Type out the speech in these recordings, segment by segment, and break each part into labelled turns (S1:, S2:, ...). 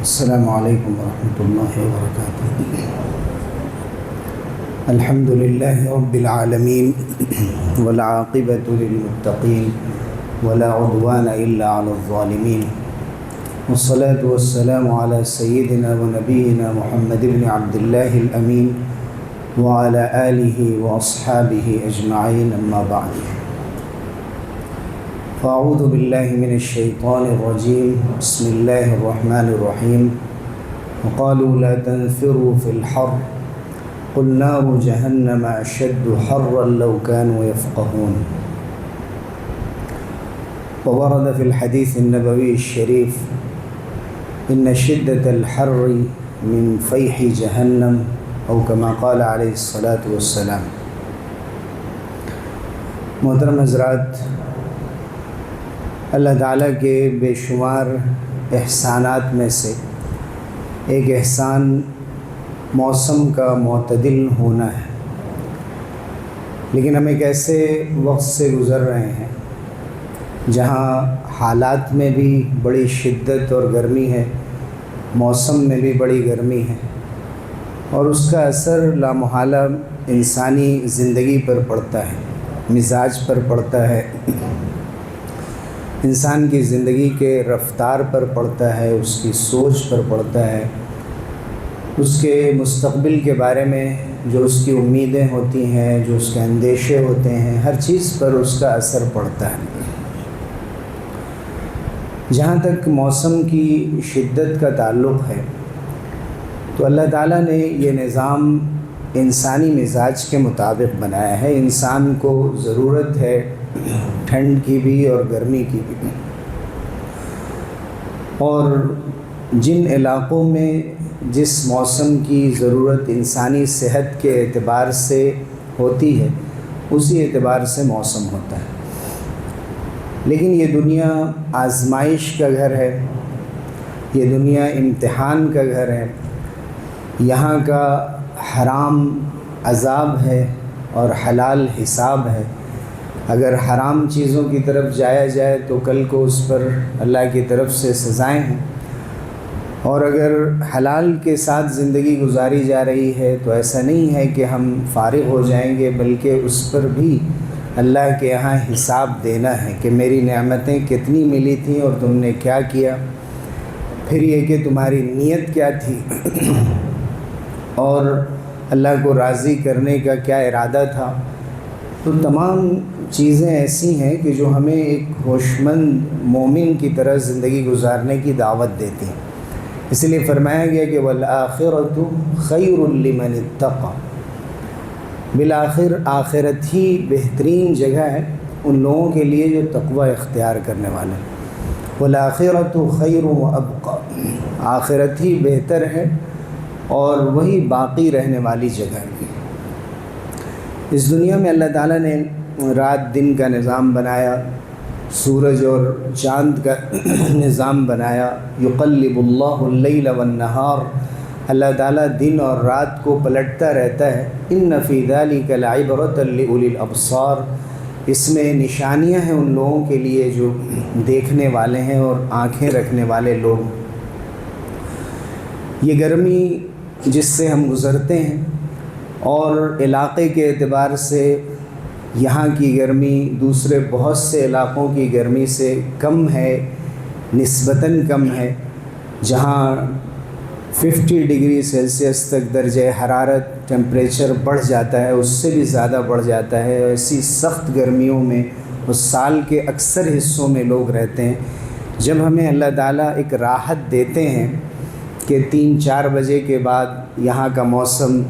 S1: السلام علیکم ورحمۃ اللہ وبرکاتہ۔ الحمد للہ رب العالمین والعاقبۃ للمتقین ولا عدوان الا علی الظالمین، والصلاة والسلام علی سیدنا ونبینا محمد بن عبد اللہ الامین وعلی آلہ واصحابہ اجمعین، اما بعد، فاعوذ باللہ من الشیطان الرجیم، بسم اللہ الرحمن الرحیم۔ وقالوا لا تنفروا في الحر قل نار جہنم اشد حرا لو كانوا يفقهون۔ وورد في الحديث النبوي الشريف ان شدة الحر من فيح جہنم، او كما قال علیہ الصلاة والسلام۔ محترم حضرات، اللہ تعالیٰ کے بے شمار احسانات میں سے ایک احسان موسم کا معتدل ہونا ہے، لیکن ہم ایک ایسے وقت سے گزر رہے ہیں جہاں حالات میں بھی بڑی شدت اور گرمی ہے، موسم میں بھی بڑی گرمی ہے، اور اس کا اثر لامحالہ انسانی زندگی پر پڑتا ہے، مزاج پر پڑتا ہے، انسان کی زندگی کے رفتار پر پڑتا ہے، اس کی سوچ پر پڑتا ہے، اس کے مستقبل کے بارے میں جو اس کی امیدیں ہوتی ہیں، جو اس کے اندیشے ہوتے ہیں، ہر چیز پر اس کا اثر پڑتا ہے۔ جہاں تک موسم کی شدت کا تعلق ہے تو اللہ تعالیٰ نے یہ نظام انسانی مزاج کے مطابق بنایا ہے۔ انسان کو ضرورت ہے ٹھنڈ کی بھی اور گرمی کی بھی، اور جن علاقوں میں جس موسم کی ضرورت انسانی صحت کے اعتبار سے ہوتی ہے اسی اعتبار سے موسم ہوتا ہے۔ لیکن یہ دنیا آزمائش کا گھر ہے، یہ دنیا امتحان کا گھر ہے، یہاں کا حرام عذاب ہے اور حلال حساب ہے۔ اگر حرام چیزوں کی طرف جایا جائے تو کل کو اس پر اللہ کی طرف سے سزائیں ہیں، اور اگر حلال کے ساتھ زندگی گزاری جا رہی ہے تو ایسا نہیں ہے کہ ہم فارغ ہو جائیں گے، بلکہ اس پر بھی اللہ کے یہاں حساب دینا ہے کہ میری نعمتیں کتنی ملی تھیں اور تم نے کیا کیا، پھر یہ کہ تمہاری نیت کیا تھی اور اللہ کو راضی کرنے کا کیا ارادہ تھا۔ تو تمام چیزیں ایسی ہیں کہ جو ہمیں ایک ہوشمند مومن کی طرح زندگی گزارنے کی دعوت دیتی ہیں۔ اس لیے فرمایا گیا کہ وَالْآخِرَةُ خَيْرٌ لِمَنِ اتَّقَى، بالآخر آخرت ہی بہترین جگہ ہے ان لوگوں کے لیے جو تقوی اختیار کرنے والے ہیں۔ وَالْآخِرَةُ خَيْرٌ وَأَبْقَى، آخرت ہی بہتر ہے اور وہی باقی رہنے والی جگہ ہے۔ اس دنیا میں اللہ تعالیٰ نے رات دن کا نظام بنایا، سورج اور چاند کا نظام بنایا۔ یقلب اللہ اللیل والنہار، اللہ تعالیٰ دن اور رات کو پلٹتا رہتا ہے۔ ان فی ذلک لعبرۃ لأولی الابصار، اس میں نشانیاں ہیں ان لوگوں کے لیے جو دیکھنے والے ہیں اور آنکھیں رکھنے والے لوگ۔ یہ گرمی جس سے ہم گزرتے ہیں اور علاقے کے اعتبار سے یہاں کی گرمی دوسرے بہت سے علاقوں کی گرمی سے کم ہے، نسبتاً کم ہے۔ جہاں 50 ڈگری سیلسیس تک درجہ حرارت ٹیمپریچر بڑھ جاتا ہے، اس سے بھی زیادہ بڑھ جاتا ہے، ایسی سخت گرمیوں میں اس سال کے اکثر حصوں میں لوگ رہتے ہیں۔ جب ہمیں اللہ تعالیٰ ایک راحت دیتے ہیں کہ 3-4 بجے کے بعد یہاں کا موسم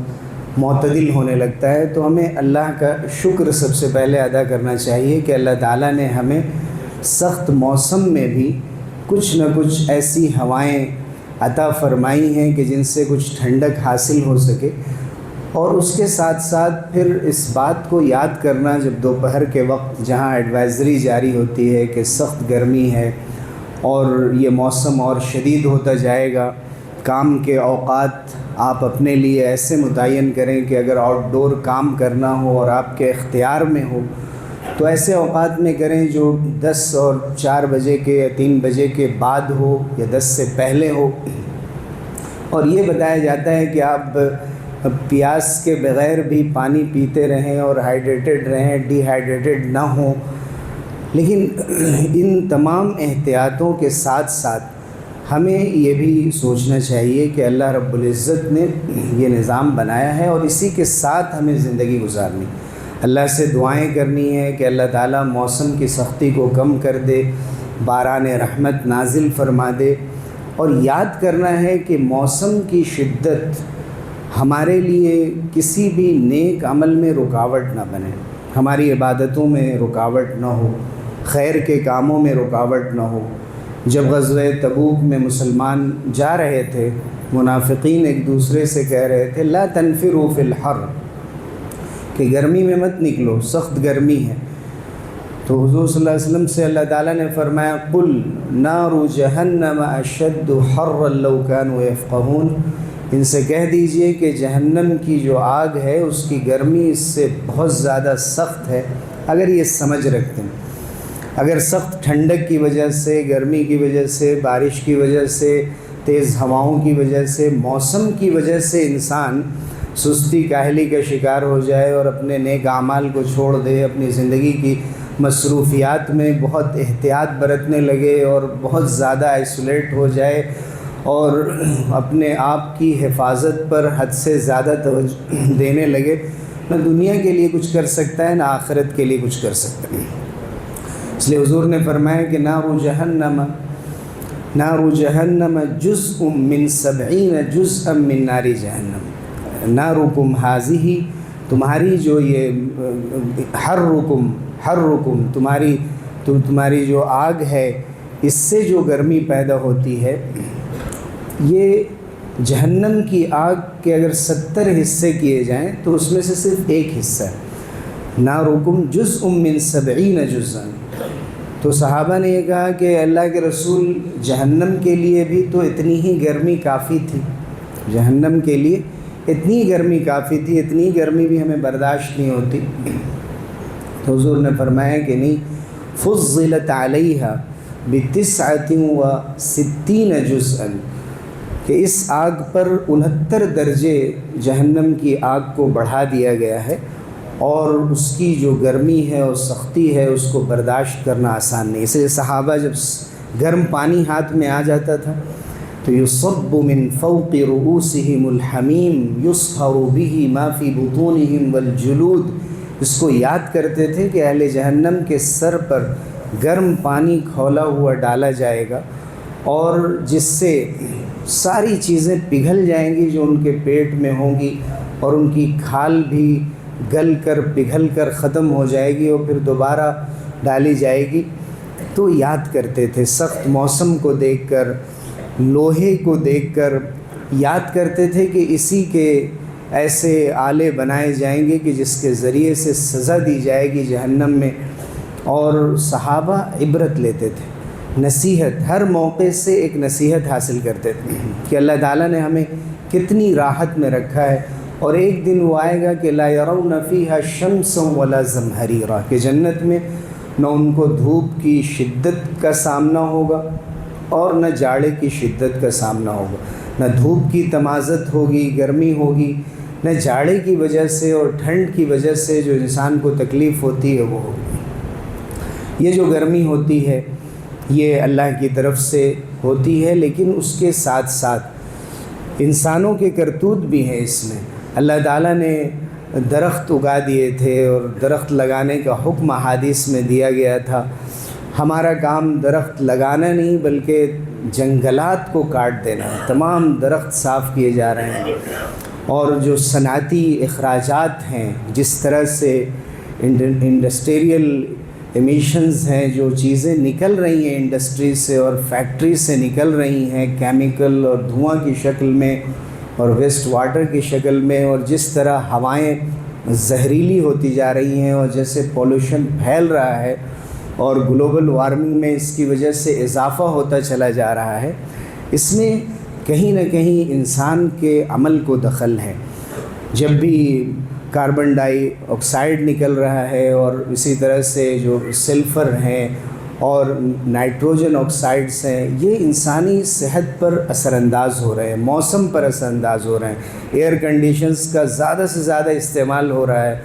S1: معتدل ہونے لگتا ہے، تو ہمیں اللہ کا شکر سب سے پہلے ادا کرنا چاہیے کہ اللہ تعالیٰ نے ہمیں سخت موسم میں بھی کچھ نہ کچھ ایسی ہوائیں عطا فرمائی ہیں کہ جن سے کچھ ٹھنڈک حاصل ہو سکے۔ اور اس کے ساتھ ساتھ پھر اس بات کو یاد کرنا، جب دوپہر کے وقت جہاں ایڈوائزری جاری ہوتی ہے کہ سخت گرمی ہے اور یہ موسم اور شدید ہوتا جائے گا، کام کے اوقات آپ اپنے لیے ایسے متعین کریں کہ اگر آؤٹ ڈور کام کرنا ہو اور آپ کے اختیار میں ہو تو ایسے اوقات میں کریں جو 10 اور 4 بجے کے یا 3 بجے کے بعد ہو یا 10 سے پہلے ہو، اور یہ بتایا جاتا ہے کہ آپ پیاس کے بغیر بھی پانی پیتے رہیں اور ہائیڈریٹڈ رہیں، ڈی ہائیڈریٹڈ نہ ہوں۔ لیکن ان تمام احتیاطوں کے ساتھ ساتھ ہمیں یہ بھی سوچنا چاہیے کہ اللہ رب العزت نے یہ نظام بنایا ہے اور اسی کے ساتھ ہمیں زندگی گزارنی، اللہ سے دعائیں کرنی ہے کہ اللہ تعالیٰ موسم کی سختی کو کم کر دے، باران رحمت نازل فرما دے، اور یاد کرنا ہے کہ موسم کی شدت ہمارے لیے کسی بھی نیک عمل میں رکاوٹ نہ بنے، ہماری عبادتوں میں رکاوٹ نہ ہو، خیر کے کاموں میں رکاوٹ نہ ہو۔ جب غزوہ تبوک میں مسلمان جا رہے تھے، منافقین ایک دوسرے سے کہہ رہے تھے لا تنفروا فی الحر، کہ گرمی میں مت نکلو، سخت گرمی ہے۔ تو حضور صلی اللہ علیہ وسلم سے اللہ تعالیٰ نے فرمایا قل نار جہنم اشد حرا لو كانوا يفقهون، ان سے کہہ دیجئے کہ جہنم کی جو آگ ہے اس کی گرمی اس سے بہت زیادہ سخت ہے اگر یہ سمجھ رکھتے ہیں۔ اگر سخت ٹھنڈک کی وجہ سے، گرمی کی وجہ سے، بارش کی وجہ سے، تیز ہواؤں کی وجہ سے، موسم کی وجہ سے انسان سستی کاہلی کا شکار ہو جائے اور اپنے نیک اعمال کو چھوڑ دے، اپنی زندگی کی مصروفیات میں بہت احتیاط برتنے لگے اور بہت زیادہ آئسولیٹ ہو جائے اور اپنے آپ کی حفاظت پر حد سے زیادہ توجہ دینے لگے، نہ دنیا کے لیے کچھ کر سکتا ہے نہ آخرت کے لیے کچھ کر سکتا ہے۔ اس لیے حضور نے فرمایا کہ نار جہنم جزء من 70 جزءا من نار جہنم، نارکم ہذہ، تمہاری جو یہ حرکم تمہاری جو آگ ہے، اس سے جو گرمی پیدا ہوتی ہے، یہ جہنم کی آگ کے اگر 70 حصے کیے جائیں تو اس میں سے صرف ایک حصہ ہے، نارکم جزء من 70 جزءا۔ تو صحابہ نے یہ کہا کہ اللہ کے رسول، جہنم کے لیے بھی تو اتنی ہی گرمی کافی تھی، جہنم کے لیے اتنی گرمی کافی تھی، اتنی گرمی بھی ہمیں برداشت نہیں ہوتی۔ تو حضور نے فرمایا کہ نہیں، فضلت علیہا ب69 جزءا، کہ اس آگ پر 69 درجے جہنم کی آگ کو بڑھا دیا گیا ہے، اور اس کی جو گرمی ہے اور سختی ہے اس کو برداشت کرنا آسان نہیں۔ اس لیے صحابہ جب گرم پانی ہاتھ میں آ جاتا تھا تو یصب من فوق رؤوسہم الحمیم یصہر بہ ما فی بطونہم والجلود، اس کو یاد کرتے تھے کہ اہل جہنم کے سر پر گرم پانی کھولا ہوا ڈالا جائے گا اور جس سے ساری چیزیں پگھل جائیں گی جو ان کے پیٹ میں ہوں گی، اور ان کی کھال بھی گل کر پگھل کر ختم ہو جائے گی اور پھر دوبارہ ڈالی جائے گی۔ تو یاد کرتے تھے، سخت موسم کو دیکھ کر، لوہے کو دیکھ کر یاد کرتے تھے کہ اسی کے ایسے آلے بنائے جائیں گے کہ جس کے ذریعے سے سزا دی جائے گی جہنم میں۔ اور صحابہ عبرت لیتے تھے، نصیحت، ہر موقع سے ایک نصیحت حاصل کرتے تھے کہ اللہ تعالیٰ نے ہمیں کتنی راحت میں رکھا ہے، اور ایک دن وہ آئے گا کہ لا يرون فیہا شمسا ولا زمہریرا، کہ جنت میں نہ ان کو دھوپ کی شدت کا سامنا ہوگا اور نہ جاڑے کی شدت کا سامنا ہوگا، نہ دھوپ کی تمازت ہوگی، گرمی ہوگی، نہ جاڑے کی وجہ سے اور ٹھنڈ کی وجہ سے جو انسان کو تکلیف ہوتی ہے وہ ہوگی۔ یہ جو گرمی ہوتی ہے یہ اللہ کی طرف سے ہوتی ہے، لیکن اس کے ساتھ ساتھ انسانوں کے کرتوت بھی ہیں اس میں۔ اللہ تعالیٰ نے درخت اگا دیے تھے اور درخت لگانے کا حکم احادیث میں دیا گیا تھا۔ ہمارا کام درخت لگانا نہیں بلکہ جنگلات کو کاٹ دینا ہے، تمام درخت صاف کیے جا رہے ہیں، اور جو صنعتی اخراجات ہیں، جس طرح سے انڈسٹریل ایمیشنز ہیں، جو چیزیں نکل رہی ہیں انڈسٹری سے اور فیکٹری سے نکل رہی ہیں کیمیکل اور دھواں کی شکل میں اور ویسٹ واٹر کی شکل میں، اور جس طرح ہوائیں زہریلی ہوتی جا رہی ہیں اور جیسے پولوشن پھیل رہا ہے اور گلوبل وارمنگ میں اس کی وجہ سے اضافہ ہوتا چلا جا رہا ہے، اس میں کہیں نہ کہیں انسان کے عمل کو دخل ہے۔ جب بھی کاربن ڈائی آکسائڈ نکل رہا ہے اور اسی طرح سے جو سلفر ہیں اور نائٹروجن آکسائڈس ہیں، یہ انسانی صحت پر اثر انداز ہو رہے ہیں، موسم پر اثر انداز ہو رہے ہیں، ایئر کنڈیشنز کا زیادہ سے زیادہ استعمال ہو رہا ہے،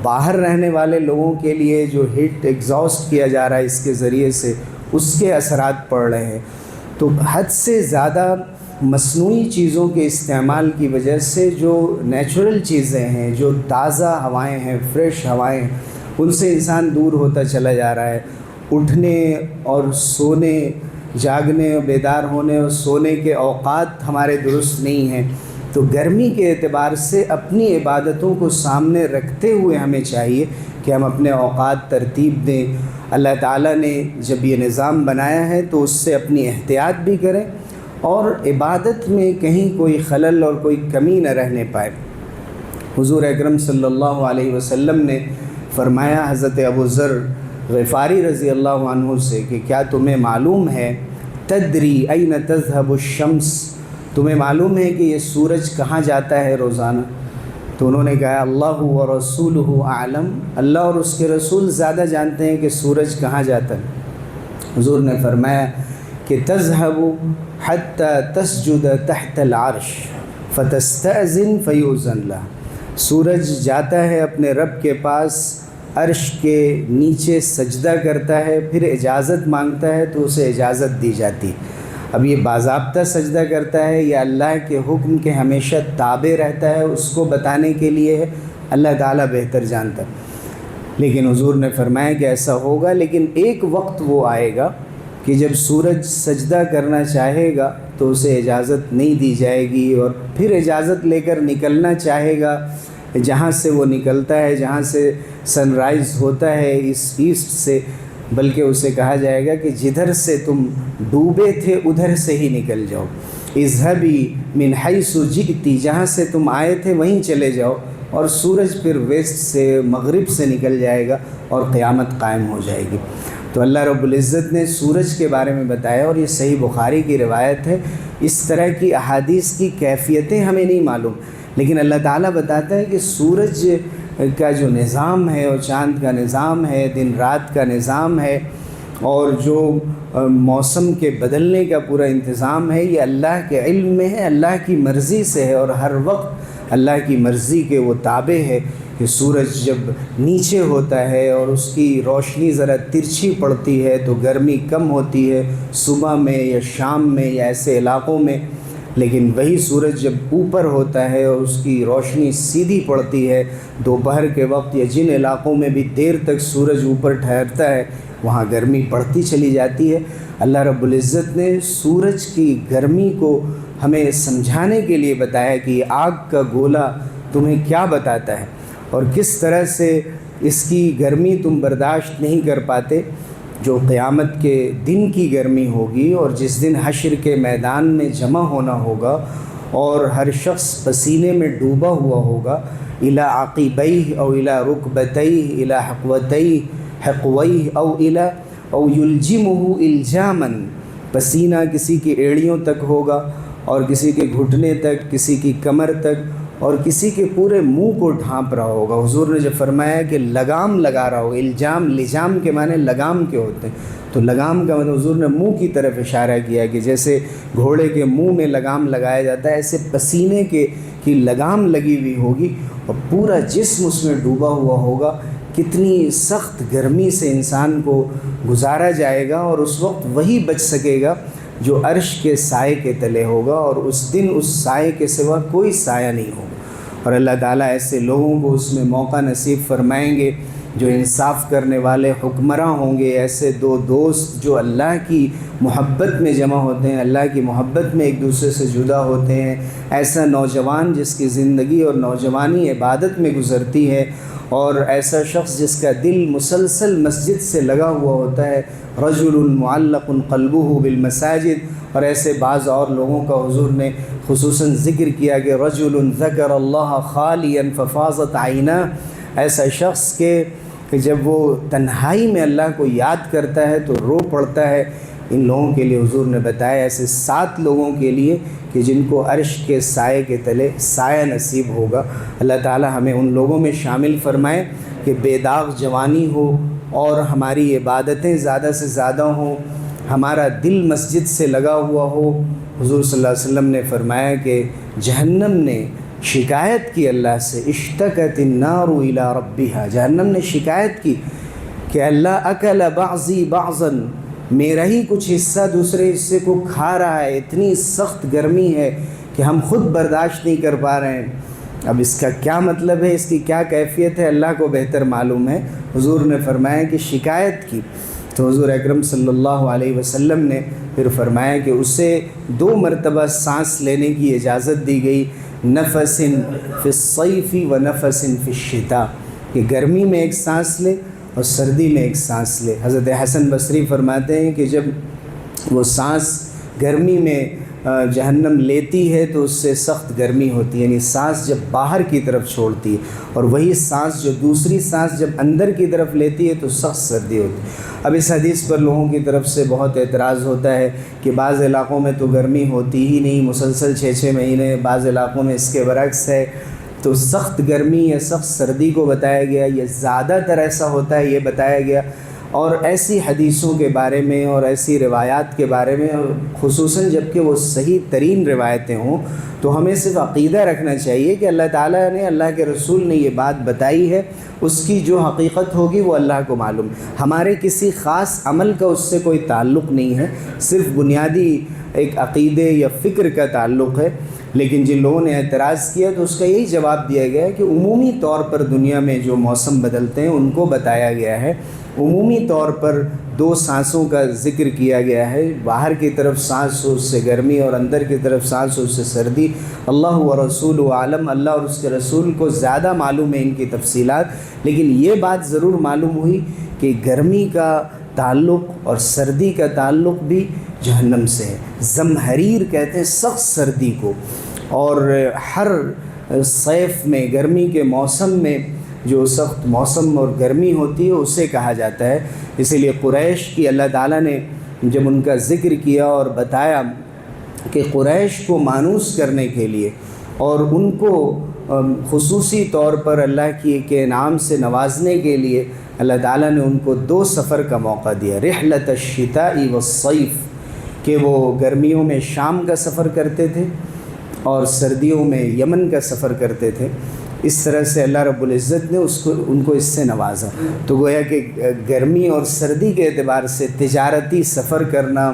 S1: باہر رہنے والے لوگوں کے لیے جو ہیٹ ایگزاسٹ کیا جا رہا ہے اس کے ذریعے سے، اس کے اثرات پڑ رہے ہیں۔ تو حد سے زیادہ مصنوعی چیزوں کے استعمال کی وجہ سے جو نیچرل چیزیں ہیں، جو تازہ ہوائیں ہیں، فریش ہوائیں ہیں، ان سے انسان دور ہوتا چلا جا رہا ہے۔ اٹھنے اور سونے، جاگنے، بیدار ہونے اور سونے کے اوقات ہمارے درست نہیں ہیں۔ تو گرمی کے اعتبار سے اپنی عبادتوں کو سامنے رکھتے ہوئے ہمیں چاہیے کہ ہم اپنے اوقات ترتیب دیں۔ اللہ تعالیٰ نے جب یہ نظام بنایا ہے تو اس سے اپنی احتیاط بھی کریں اور عبادت میں کہیں کوئی خلل اور کوئی کمی نہ رہنے پائے۔ حضور اکرم صلی اللہ علیہ وسلم نے فرمایا حضرت ابو ذر غفاری رضی اللہ عنہ سے کہ کیا تمہیں معلوم ہے تدری این تذهب الشمس، تمہیں معلوم ہے کہ یہ سورج کہاں جاتا ہے روزانہ؟ تو انہوں نے کہا اللہ ورسولہ اعلم، اللہ اور اس کے رسول زیادہ جانتے ہیں کہ سورج کہاں جاتا ہے۔ حضور نے فرمایا کہ تذهب حتی تسجد تحت العرش فتستأذن فیؤذن لها، سورج جاتا ہے اپنے رب کے پاس، عرش کے نیچے سجدہ کرتا ہے، پھر اجازت مانگتا ہے تو اسے اجازت دی جاتی۔ اب یہ باضابطہ سجدہ کرتا ہے یا اللہ کے حکم کے ہمیشہ تابع رہتا ہے، اس کو بتانے کے لیے ہے، اللہ تعالیٰ بہتر جانتا ہے۔ لیکن حضور نے فرمایا کہ ایسا ہوگا، لیکن ایک وقت وہ آئے گا کہ جب سورج سجدہ کرنا چاہے گا تو اسے اجازت نہیں دی جائے گی، اور پھر اجازت لے کر نکلنا چاہے گا، جہاں سے وہ نکلتا ہے، جہاں سے سن رائز ہوتا ہے اس ایسٹ سے، بلکہ اسے کہا جائے گا کہ جدھر سے تم ڈوبے تھے ادھر سے ہی نکل جاؤ، اذهبی من حیث جئتی، جہاں سے تم آئے تھے وہیں چلے جاؤ، اور سورج پھر ویسٹ سے، مغرب سے نکل جائے گا اور قیامت قائم ہو جائے گی۔ تو اللہ رب العزت نے سورج کے بارے میں بتایا، اور یہ صحیح بخاری کی روایت ہے۔ اس طرح کی احادیث کی کیفیتیں ہمیں نہیں معلوم، لیکن اللہ تعالیٰ بتاتا ہے کہ سورج کا جو نظام ہے اور چاند کا نظام ہے، دن رات کا نظام ہے، اور جو موسم کے بدلنے کا پورا انتظام ہے، یہ اللہ کے علم میں ہے، اللہ کی مرضی سے ہے، اور ہر وقت اللہ کی مرضی کے وہ تابع ہے کہ سورج جب نیچے ہوتا ہے اور اس کی روشنی ذرا ترچھی پڑتی ہے تو گرمی کم ہوتی ہے صبح میں یا شام میں یا ایسے علاقوں میں، لیکن وہی سورج جب اوپر ہوتا ہے اور اس کی روشنی سیدھی پڑتی ہے دوپہر کے وقت، یا جن علاقوں میں بھی دیر تک سورج اوپر ٹھہرتا ہے وہاں گرمی پڑتی چلی جاتی ہے۔ اللہ رب العزت نے سورج کی گرمی کو ہمیں سمجھانے کے لیے بتایا کہ یہ آگ کا گولا تمہیں کیا بتاتا ہے اور کس طرح سے اس کی گرمی تم برداشت نہیں کر پاتے، جو قیامت کے دن کی گرمی ہوگی، اور جس دن حشر کے میدان میں جمع ہونا ہوگا اور ہر شخص پسینے میں ڈوبا ہوا ہوگا، الی عقبیہ او الی رکبتیہ الی حقویہ او یلجمہ الجاما، پسینہ کسی کی ایڑیوں تک ہوگا اور کسی کے گھٹنے تک، کسی کی کمر تک، اور کسی کے پورے منہ کو ڈھانپ رہا ہوگا۔ حضور نے جب فرمایا کہ لگام لگا رہا ہوگا، الجام، لجام کے معنی لگام کے ہوتے ہیں، تو لگام کا مطلب حضور نے منہ کی طرف اشارہ کیا کہ جیسے گھوڑے کے منہ میں لگام لگایا جاتا ہے، ایسے پسینے کی لگام لگی ہوئی ہوگی اور پورا جسم اس میں ڈوبا ہوا ہوگا۔ کتنی سخت گرمی سے انسان کو گزارا جائے گا، اور اس وقت وہی بچ سکے گا جو عرش کے سائے کے تلے ہوگا، اور اس دن اس سائے کے سوا کوئی سایہ نہیں ہوگا۔ اور اللہ تعالیٰ ایسے لوگوں کو اس میں موقع نصیب فرمائیں گے جو انصاف کرنے والے حکمراں ہوں گے، ایسے دو دوست جو اللہ کی محبت میں جمع ہوتے ہیں، اللہ کی محبت میں ایک دوسرے سے جدا ہوتے ہیں، ایسا نوجوان جس کی زندگی اور نوجوانی عبادت میں گزرتی ہے، اور ایسا شخص جس کا دل مسلسل مسجد سے لگا ہوا ہوتا ہے، رجل معلق قلبہ بالمساجد، اور ایسے بعض اور لوگوں کا حضور نے خصوصاً ذکر کیا کہ رجل ذکر اللہ خالیا ففاضت عیناہ، ایسا شخص کہ جب وہ تنہائی میں اللہ کو یاد کرتا ہے تو رو پڑتا ہے۔ ان لوگوں کے لیے حضور نے بتایا ایسے 7 لوگوں کے لیے کہ جن کو عرش کے سائے کے تلے سایہ نصیب ہوگا۔ اللہ تعالی ہمیں ان لوگوں میں شامل فرمائے کہ بے داغ جوانی ہو اور ہماری عبادتیں زیادہ سے زیادہ ہوں، ہمارا دل مسجد سے لگا ہوا ہو۔ حضور صلی اللہ علیہ وسلم نے فرمایا کہ جہنم نے شکایت کی اللہ سے، اشتکت النار الی ربها، جہنم نے شکایت کی کہ اللہ اکل بعضی بعضا، میرا ہی کچھ حصہ دوسرے حصے کو کھا رہا ہے، اتنی سخت گرمی ہے کہ ہم خود برداشت نہیں کر پا رہے ہیں۔ اب اس کا کیا مطلب ہے، اس کی کیا کیفیت ہے، اللہ کو بہتر معلوم ہے۔ حضور نے فرمایا کہ شکایت کی، تو حضور اکرم صلی اللہ علیہ وسلم نے پھر فرمایا کہ اسے 2 مرتبہ سانس لینے کی اجازت دی گئی، نفس فی الصیف و نفس فی الشتاء، کہ گرمی میں ایک سانس لے اور سردی میں ایک سانس لے۔ حضرت حسن بصری فرماتے ہیں کہ جب وہ سانس گرمی میں جہنم لیتی ہے تو اس سے سخت گرمی ہوتی ہے، یعنی سانس جب باہر کی طرف چھوڑتی ہے، اور وہی سانس جو دوسری سانس جب اندر کی طرف لیتی ہے تو سخت سردی ہوتی ہے۔ اب اس حدیث پر لوگوں کی طرف سے بہت اعتراض ہوتا ہے کہ بعض علاقوں میں تو گرمی ہوتی ہی نہیں، مسلسل 6 مہینے، بعض علاقوں میں اس کے برعکس ہے، تو سخت گرمی یا سخت سردی کو بتایا گیا، یا زیادہ تر ایسا ہوتا ہے یہ بتایا گیا۔ اور ایسی حدیثوں کے بارے میں اور ایسی روایات کے بارے میں، خصوصاً جب کہ وہ صحیح ترین روایتیں ہوں، تو ہمیں صرف عقیدہ رکھنا چاہیے کہ اللہ تعالیٰ نے، اللہ کے رسول نے یہ بات بتائی ہے، اس کی جو حقیقت ہوگی وہ اللہ کو معلوم۔ ہمارے کسی خاص عمل کا اس سے کوئی تعلق نہیں ہے، صرف بنیادی ایک عقیدے یا فکر کا تعلق ہے۔ لیکن جن لوگوں نے اعتراض کیا تو اس کا یہی جواب دیا گیا کہ عمومی طور پر دنیا میں جو موسم بدلتے ہیں ان کو بتایا گیا ہے، عمومی طور پر 2 سانسوں کا ذکر کیا گیا ہے، باہر کی طرف سانس ہو اس سے گرمی اور اندر کی طرف سانس ہو اس سے سردی۔ اللہ و رسول عالم، اللہ اور اس کے رسول کو زیادہ معلوم ہے ان کی تفصیلات، لیکن یہ بات ضرور معلوم ہوئی کہ گرمی کا تعلق اور سردی کا تعلق بھی جہنم سے ہے۔ زمہریر کہتے ہیں سخت سردی کو، اور ہر صیف میں، گرمی کے موسم میں جو سخت موسم اور گرمی ہوتی ہے اسے کہا جاتا ہے۔ اسی لیے قریش کی اللہ تعالیٰ نے جب ان کا ذکر کیا اور بتایا کہ قریش کو مانوس کرنے کے لیے اور ان کو خصوصی طور پر اللہ کے انعام سے نوازنے کے لیے اللہ تعالیٰ نے ان کو 2 سفر کا موقع دیا، رحلۃ الشتاء والصیف، کہ وہ گرمیوں میں شام کا سفر کرتے تھے اور سردیوں میں یمن کا سفر کرتے تھے۔ اس طرح سے اللہ رب العزت نے ان کو اس سے نوازا۔ تو گویا کہ گرمی اور سردی کے اعتبار سے تجارتی سفر کرنا،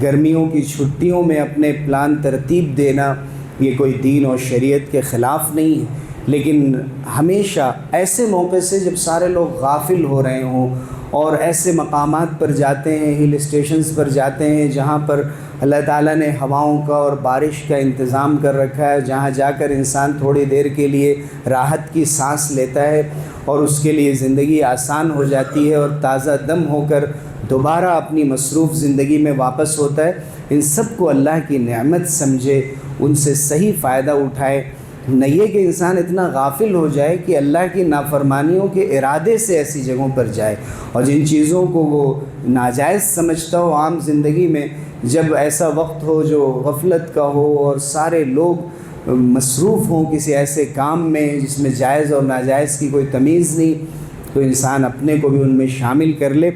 S1: گرمیوں کی چھٹیوں میں اپنے پلان ترتیب دینا، یہ کوئی دین اور شریعت کے خلاف نہیں ہے، لیکن ہمیشہ ایسے موقع سے جب سارے لوگ غافل ہو رہے ہوں اور ایسے مقامات پر جاتے ہیں، ہل اسٹیشنز پر جاتے ہیں جہاں پر اللہ تعالیٰ نے ہواؤں کا اور بارش کا انتظام کر رکھا ہے، جہاں جا کر انسان تھوڑی دیر کے لیے راحت کی سانس لیتا ہے اور اس کے لیے زندگی آسان ہو جاتی ہے اور تازہ دم ہو کر دوبارہ اپنی مصروف زندگی میں واپس ہوتا ہے، ان سب کو اللہ کی نعمت سمجھے، ان سے صحیح فائدہ اٹھائے، نہ یہ کہ انسان اتنا غافل ہو جائے کہ اللہ کی نافرمانیوں کے ارادے سے ایسی جگہوں پر جائے، اور جن چیزوں کو وہ ناجائز سمجھتا ہو عام زندگی میں، جب ایسا وقت ہو جو غفلت کا ہو اور سارے لوگ مصروف ہوں کسی ایسے کام میں جس میں جائز اور ناجائز کی کوئی تمیز نہیں، تو انسان اپنے کو بھی ان میں شامل کر لے،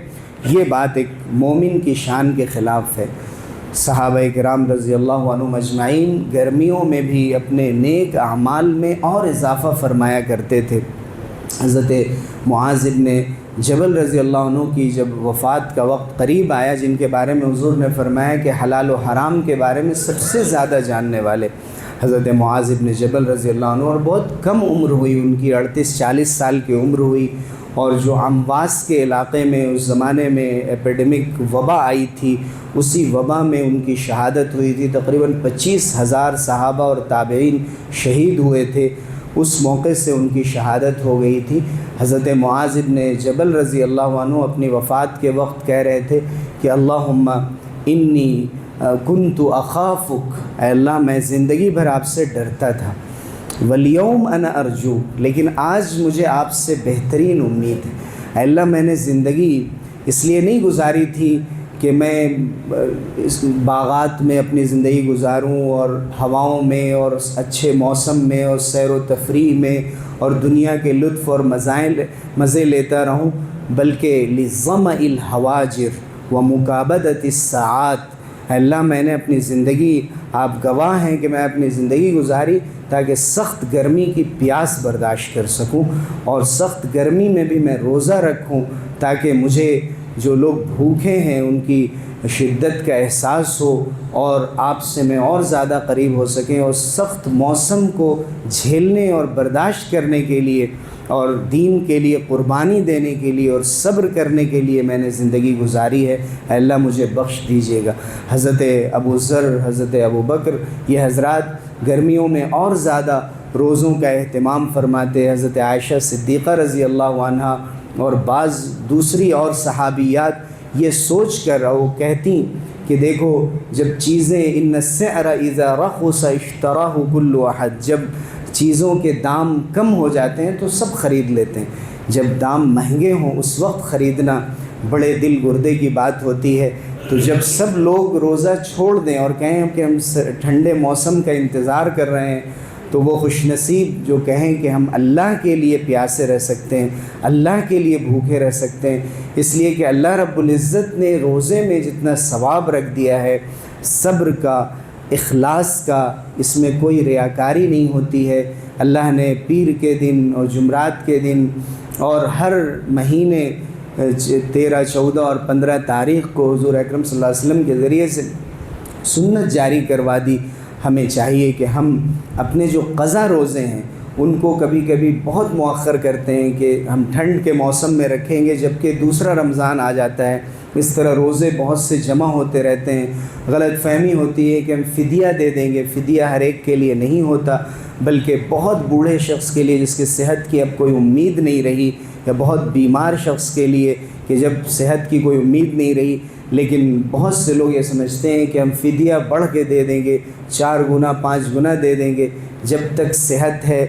S1: یہ بات ایک مومن کی شان کے خلاف ہے۔ صحابہ کرام رضی اللہ عنہم اجمعین گرمیوں میں بھی اپنے نیک اعمال میں اور اضافہ فرمایا کرتے تھے۔ حضرت معاذ بن جبل رضی اللہ عنہ کی جب وفات کا وقت قریب آیا، جن کے بارے میں حضور نے فرمایا کہ حلال و حرام کے بارے میں سب سے زیادہ جاننے والے حضرت معاذ بن جبل رضی اللہ عنہ، اور بہت کم عمر ہوئی ان کی، 38-40 سال کی عمر ہوئی، اور جو امواس کے علاقے میں اس زمانے میں ایپیڈیمک وبا آئی تھی، اسی وبا میں ان کی شہادت ہوئی تھی، تقریباً 25,000 صحابہ اور تابعین شہید ہوئے تھے، اس موقع سے ان کی شہادت ہو گئی تھی۔ حضرت معاذ بن جبل رضی اللہ عنہ اپنی وفات کے وقت کہہ رہے تھے کہ اللہم انی کنت اخافک، اے اللہ میں زندگی بھر آپ سے ڈرتا تھا، والیوم انا ارجو، لیکن آج مجھے آپ سے بہترین امید ہے، اے اللہ میں نے زندگی اس لیے نہیں گزاری تھی کہ میں اس باغات میں اپنی زندگی گزاروں اور ہواؤں میں اور اچھے موسم میں اور سیر و تفریح میں اور دنیا کے لطف اور مزے لیتا رہوں، بلکہ لظمأ الحواجر و مکابدۃ الساعات، اللہ میں نے اپنی زندگی، آپ گواہ ہیں کہ میں اپنی زندگی گزاری تاکہ سخت گرمی کی پیاس برداشت کر سکوں، اور سخت گرمی میں بھی میں روزہ رکھوں تاکہ مجھے جو لوگ بھوکے ہیں ان کی شدت کا احساس ہو اور آپ سے میں اور زیادہ قریب ہو سکیں، اور سخت موسم کو جھیلنے اور برداشت کرنے کے لیے اور دین کے لیے قربانی دینے کے لیے اور صبر کرنے کے لیے میں نے زندگی گزاری ہے، اللہ مجھے بخش دیجیے گا۔ حضرت ابو ذر، حضرت ابو بکر، یہ حضرات گرمیوں میں اور زیادہ روزوں کا اہتمام فرماتے۔ حضرت عائشہ صدیقہ رضی اللہ عنہا اور بعض دوسری اور صحابیات یہ سوچ کر وہ کہتی کہ دیکھو جب چیزیں ان السعر اذا رخص اشتراہ کل احد، جب چیزوں کے دام کم ہو جاتے ہیں تو سب خرید لیتے ہیں، جب دام مہنگے ہوں اس وقت خریدنا بڑے دل گردے کی بات ہوتی ہے۔ تو جب سب لوگ روزہ چھوڑ دیں اور کہیں کہ ہم ٹھنڈے موسم کا انتظار کر رہے ہیں، تو وہ خوش نصیب جو کہیں کہ ہم اللہ کے لیے پیاسے رہ سکتے ہیں، اللہ کے لیے بھوکے رہ سکتے ہیں، اس لیے کہ اللہ رب العزت نے روزے میں جتنا ثواب رکھ دیا ہے، صبر کا، اخلاص کا، اس میں کوئی ریاکاری نہیں ہوتی ہے۔ اللہ نے پیر کے دن اور جمعرات کے دن اور ہر مہینے 13، 14 اور 15 تاریخ کو حضور اکرم صلی اللہ علیہ وسلم کے ذریعے سے سنت جاری کروا دی۔ ہمیں چاہیے کہ ہم اپنے جو قضا روزے ہیں ان کو کبھی کبھی بہت مؤخر کرتے ہیں کہ ہم ٹھنڈ کے موسم میں رکھیں گے جبکہ دوسرا رمضان آ جاتا ہے، اس طرح روزے بہت سے جمع ہوتے رہتے ہیں۔ غلط فہمی ہوتی ہے کہ ہم فدیہ دے دیں گے، فدیہ ہر ایک کے لیے نہیں ہوتا، بلکہ بہت بوڑھے شخص کے لیے جس کے صحت کی اب کوئی امید نہیں رہی، یا بہت بیمار شخص کے لیے کہ جب صحت کی کوئی امید نہیں رہی، لیکن بہت سے لوگ یہ سمجھتے ہیں کہ ہم فدیہ بڑھ کے دے دیں گے، 4 گنا 5 گنا دے دیں گے۔ جب تک صحت ہے،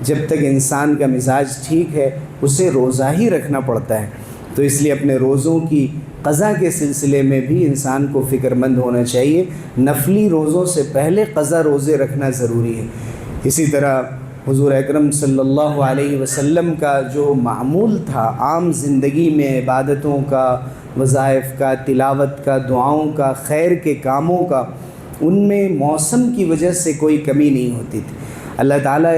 S1: جب تک انسان کا مزاج ٹھیک ہے، اسے روزہ ہی رکھنا پڑتا ہے۔ تو اس لیے اپنے روزوں کی قضا کے سلسلے میں بھی انسان کو فکر مند ہونا چاہیے، نفلی روزوں سے پہلے قضا روزے رکھنا ضروری ہے۔ اسی طرح حضور اکرم صلی اللہ علیہ وسلم کا جو معمول تھا عام زندگی میں، عبادتوں کا، وظائف کا، تلاوت کا، دعاؤں کا، خیر کے کاموں کا، ان میں موسم کی وجہ سے کوئی کمی نہیں ہوتی تھی۔ اللہ تعالیٰ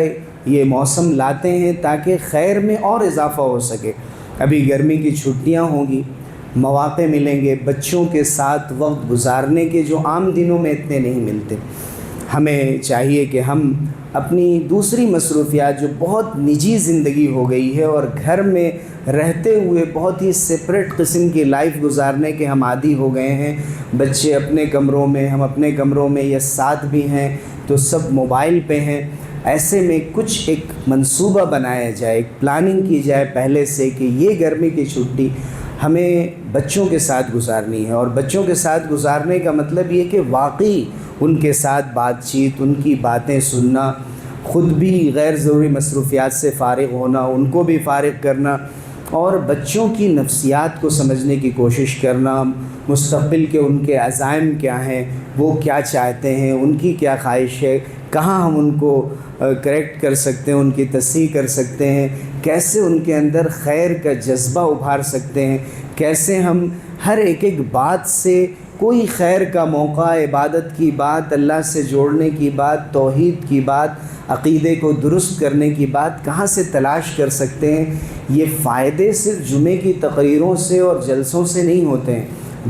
S1: یہ موسم لاتے ہیں تاکہ خیر میں اور اضافہ ہو سکے۔ ابھی گرمی کی چھٹیاں ہوں گی، مواقع ملیں گے بچوں کے ساتھ وقت گزارنے کے جو عام دنوں میں اتنے نہیں ملتے۔ ہمیں چاہیے کہ ہم اپنی دوسری مصروفیات جو بہت نجی زندگی ہو گئی ہے اور گھر میں رہتے ہوئے بہت ہی سپریٹ قسم کی لائف گزارنے کے ہم عادی ہو گئے ہیں، بچے اپنے کمروں میں، ہم اپنے کمروں میں، یا ساتھ بھی ہیں تو سب موبائل پہ ہیں۔ ایسے میں کچھ ایک منصوبہ بنایا جائے، ایک پلاننگ کی جائے پہلے سے کہ یہ گرمی کی چھٹی ہمیں بچوں کے ساتھ گزارنی ہے، اور بچوں کے ساتھ گزارنے کا مطلب یہ کہ واقعی ان کے ساتھ بات چیت، ان کی باتیں سننا، خود بھی غیر ضروری مصروفیات سے فارغ ہونا، ان کو بھی فارغ کرنا، اور بچوں کی نفسیات کو سمجھنے کی کوشش کرنا، مستقبل کے ان کے عزائم کیا ہیں، وہ کیا چاہتے ہیں، ان کی کیا خواہش ہے، کہاں ہم ان کو کریکٹ کر سکتے ہیں، ان کی تصحیح کر سکتے ہیں، کیسے ان کے اندر خیر کا جذبہ ابھار سکتے ہیں، کیسے ہم ہر ایک بات سے کوئی خیر کا موقع، عبادت کی بات، اللہ سے جوڑنے کی بات، توحید کی بات، عقیدے کو درست کرنے کی بات کہاں سے تلاش کر سکتے ہیں۔ یہ فائدے صرف جمعے کی تقریروں سے اور جلسوں سے نہیں ہوتے ہیں،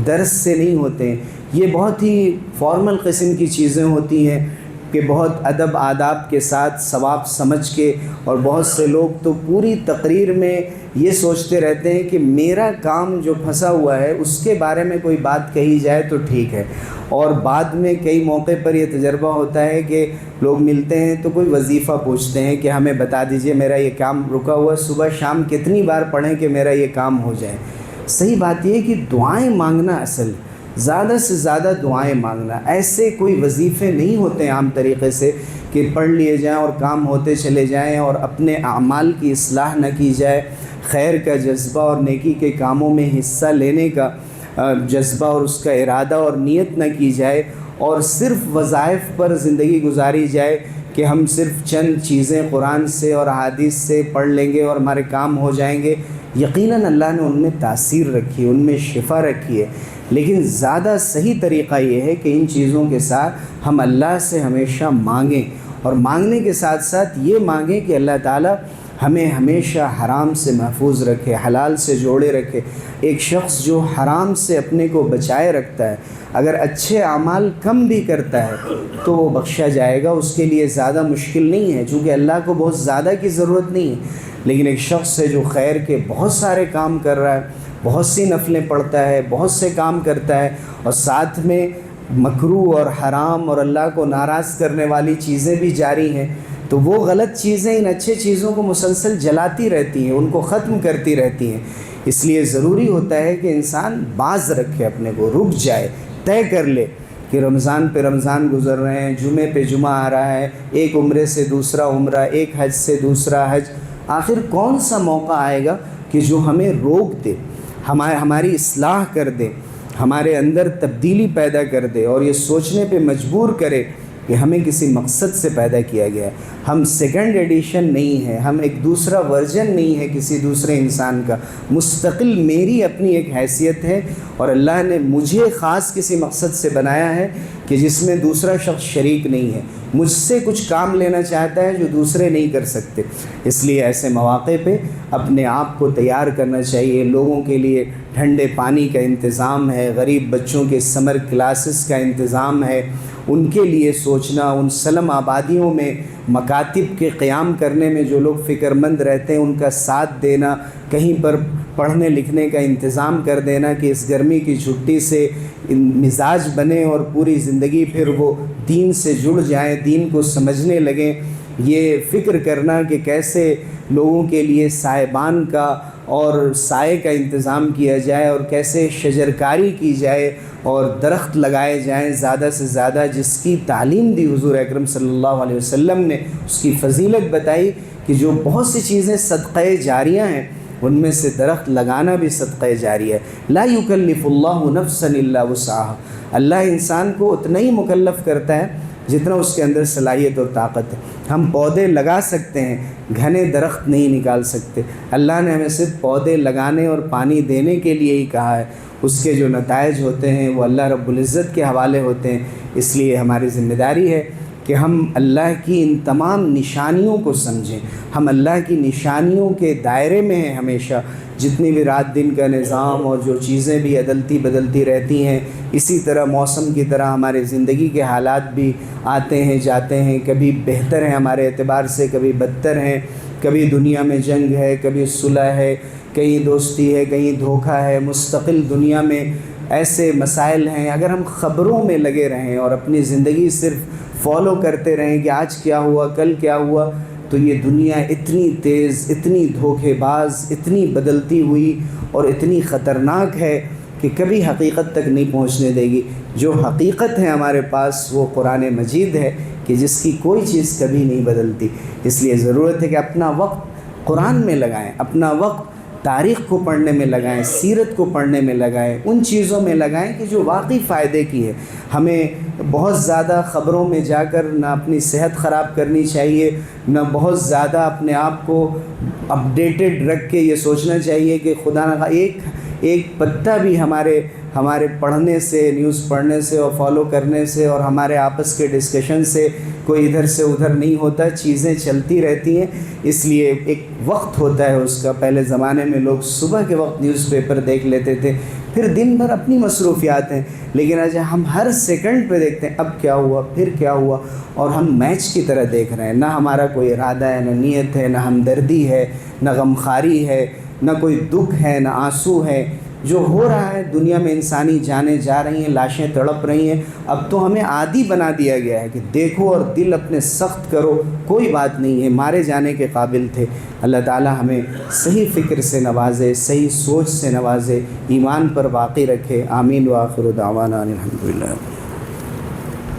S1: درس سے نہیں ہوتے ہیں، یہ بہت ہی فارمل قسم کی چیزیں ہوتی ہیں کہ بہت ادب آداب کے ساتھ ثواب سمجھ کے، اور بہت سے لوگ تو پوری تقریر میں یہ سوچتے رہتے ہیں کہ میرا کام جو پھنسا ہوا ہے اس کے بارے میں کوئی بات کہی جائے تو ٹھیک ہے، اور بعد میں کئی موقع پر یہ تجربہ ہوتا ہے کہ لوگ ملتے ہیں تو کوئی وظیفہ پوچھتے ہیں کہ ہمیں بتا دیجئے میرا یہ کام رکا ہوا، صبح شام کتنی بار پڑھیں کہ میرا یہ کام ہو جائے۔ صحیح بات یہ ہے کہ دعائیں مانگنا اصل، زیادہ سے زیادہ دعائیں مانگنا، ایسے کوئی وظیفے نہیں ہوتے ہیں عام طریقے سے کہ پڑھ لیے جائیں اور کام ہوتے چلے جائیں اور اپنے اعمال کی اصلاح نہ کی جائے، خیر کا جذبہ اور نیکی کے کاموں میں حصہ لینے کا جذبہ اور اس کا ارادہ اور نیت نہ کی جائے، اور صرف وظائف پر زندگی گزاری جائے کہ ہم صرف چند چیزیں قرآن سے اور احادیث سے پڑھ لیں گے اور ہمارے کام ہو جائیں گے۔ یقیناً اللہ نے ان میں تاثیر رکھی ہے، ان میں شفا رکھی ہے، لیکن زیادہ صحیح طریقہ یہ ہے کہ ان چیزوں کے ساتھ ہم اللہ سے ہمیشہ مانگیں، اور مانگنے کے ساتھ ساتھ یہ مانگیں کہ اللہ تعالیٰ ہمیں ہمیشہ حرام سے محفوظ رکھے، حلال سے جوڑے رکھے۔ ایک شخص جو حرام سے اپنے کو بچائے رکھتا ہے، اگر اچھے اعمال کم بھی کرتا ہے تو وہ بخشا جائے گا، اس کے لیے زیادہ مشکل نہیں ہے، چونکہ اللہ کو بہت زیادہ کی ضرورت نہیں ہے۔ لیکن ایک شخص ہے جو خیر کے بہت سارے کام کر رہا ہے، بہت سی نفلیں پڑھتا ہے، بہت سے کام کرتا ہے، اور ساتھ میں مکروہ اور حرام اور اللہ کو ناراض کرنے والی چیزیں بھی جاری ہیں، تو وہ غلط چیزیں ان اچھے چیزوں کو مسلسل جلاتی رہتی ہیں، ان کو ختم کرتی رہتی ہیں۔ اس لیے ضروری ہوتا ہے کہ انسان باز رکھے، اپنے کو رک جائے، طے کر لے کہ رمضان پہ رمضان گزر رہے ہیں، جمعے پہ جمعہ آ رہا ہے، ایک عمرے سے دوسرا عمرہ، ایک حج سے دوسرا حج، آخر کون سا موقع آئے گا کہ جو ہمیں روک دے، ہماری اصلاح کر دے، ہمارے اندر تبدیلی پیدا کر دے، اور یہ سوچنے پہ مجبور کرے کہ ہمیں کسی مقصد سے پیدا کیا گیا ہے، ہم سیکنڈ ایڈیشن نہیں ہے، ہم ایک دوسرا ورژن نہیں ہے کسی دوسرے انسان کا، مستقل میری اپنی ایک حیثیت ہے، اور اللہ نے مجھے خاص کسی مقصد سے بنایا ہے کہ جس میں دوسرا شخص شریک نہیں ہے، مجھ سے کچھ کام لینا چاہتا ہے جو دوسرے نہیں کر سکتے۔ اس لیے ایسے مواقع پہ اپنے آپ کو تیار کرنا چاہیے۔ لوگوں کے لیے ٹھنڈے پانی کا انتظام ہے، غریب بچوں کے سمر کلاسز کا انتظام ہے، ان کے لیے سوچنا، ان سلم آبادیوں میں مکاتب کے قیام کرنے میں جو لوگ فکر مند رہتے ہیں ان کا ساتھ دینا، کہیں پر پڑھنے لکھنے کا انتظام کر دینا کہ اس گرمی کی چھٹی سے مزاج بنے اور پوری زندگی پھر وہ دین سے جڑ جائیں، دین کو سمجھنے لگیں۔ یہ فکر کرنا کہ کیسے لوگوں کے لیے سائبان کا اور سائے کا انتظام کیا جائے، اور کیسے شجرکاری کی جائے اور درخت لگائے جائیں زیادہ سے زیادہ، جس کی تعلیم دی حضور اکرم صلی اللہ علیہ وسلم نے، اس کی فضیلت بتائی کہ جو بہت سی چیزیں صدقہ جاریہ ہیں ان میں سے درخت لگانا بھی صدقہ جاریہ ہے۔ لا یکلف اللہ نفسا الا وسعها، اللہ انسان کو اتنا ہی مکلف کرتا ہے جتنا اس کے اندر صلاحیت اور طاقت ہے۔ ہم پودے لگا سکتے ہیں، گھنے درخت نہیں نکال سکتے۔ اللہ نے ہمیں صرف پودے لگانے اور پانی دینے کے لیے ہی کہا ہے، اس کے جو نتائج ہوتے ہیں وہ اللہ رب العزت کے حوالے ہوتے ہیں۔ اس لیے ہماری ذمہ داری ہے کہ ہم اللہ کی ان تمام نشانیوں کو سمجھیں، ہم اللہ کی نشانیوں کے دائرے میں ہیں ہمیشہ، جتنی بھی رات دن کا نظام اور جو چیزیں بھی عدلتی بدلتی رہتی ہیں، اسی طرح موسم کی طرح ہمارے زندگی کے حالات بھی آتے ہیں جاتے ہیں، کبھی بہتر ہیں ہمارے اعتبار سے، کبھی بدتر ہیں، کبھی دنیا میں جنگ ہے، کبھی صلح ہے، کہیں دوستی ہے، کہیں دھوکہ ہے، مستقل دنیا میں ایسے مسائل ہیں۔ اگر ہم خبروں میں لگے رہیں اور اپنی زندگی صرف فالو کرتے رہیں کہ آج کیا ہوا، کل کیا ہوا، تو یہ دنیا اتنی تیز، اتنی دھوکے باز، اتنی بدلتی ہوئی اور اتنی خطرناک ہے کہ کبھی حقیقت تک نہیں پہنچنے دے گی۔ جو حقیقت ہے ہمارے پاس وہ قرآن مجید ہے کہ جس کی کوئی چیز کبھی نہیں بدلتی۔ اس لیے ضرورت ہے کہ اپنا وقت قرآن میں لگائیں، اپنا وقت تاریخ کو پڑھنے میں لگائیں، سیرت کو پڑھنے میں لگائیں، ان چیزوں میں لگائیں کہ جو واقعی فائدے کی ہے۔ ہمیں بہت زیادہ خبروں میں جا کر نہ اپنی صحت خراب کرنی چاہیے، نہ بہت زیادہ اپنے آپ کو اپڈیٹڈ رکھ کے یہ سوچنا چاہیے کہ خدا نہ ایک پتا بھی ہمارے پڑھنے سے، نیوز پڑھنے سے اور فالو کرنے سے اور ہمارے آپس کے ڈسکشن سے کوئی ادھر سے ادھر نہیں ہوتا، چیزیں چلتی رہتی ہیں۔ اس لیے ایک وقت ہوتا ہے اس کا۔ پہلے زمانے میں لوگ صبح کے وقت نیوز پیپر دیکھ لیتے تھے، پھر دن بھر اپنی مصروفیات ہیں، لیکن آج ہم ہر سیکنڈ پہ دیکھتے ہیں اب کیا ہوا، پھر کیا ہوا، اور ہم میچ کی طرح دیکھ رہے ہیں۔ نہ ہمارا کوئی ارادہ ہے، نہ نیت ہے، نہ ہمدردی ہے، نہ غمخواری ہے، نہ کوئی دکھ ہے، نہ آنسو ہے۔ جو ہو رہا ہے دنیا میں، انسانی جانیں جا رہی ہیں، لاشیں تڑپ رہی ہیں، اب تو ہمیں عادی بنا دیا گیا ہے کہ دیکھو اور دل اپنے سخت کرو، کوئی بات نہیں ہے، مارے جانے کے قابل تھے۔ اللہ تعالی ہمیں صحیح فکر سے نوازے، صحیح سوچ سے نوازے، ایمان پر باقی رکھے۔ آمین وآخر دعوانا الحمدللہ۔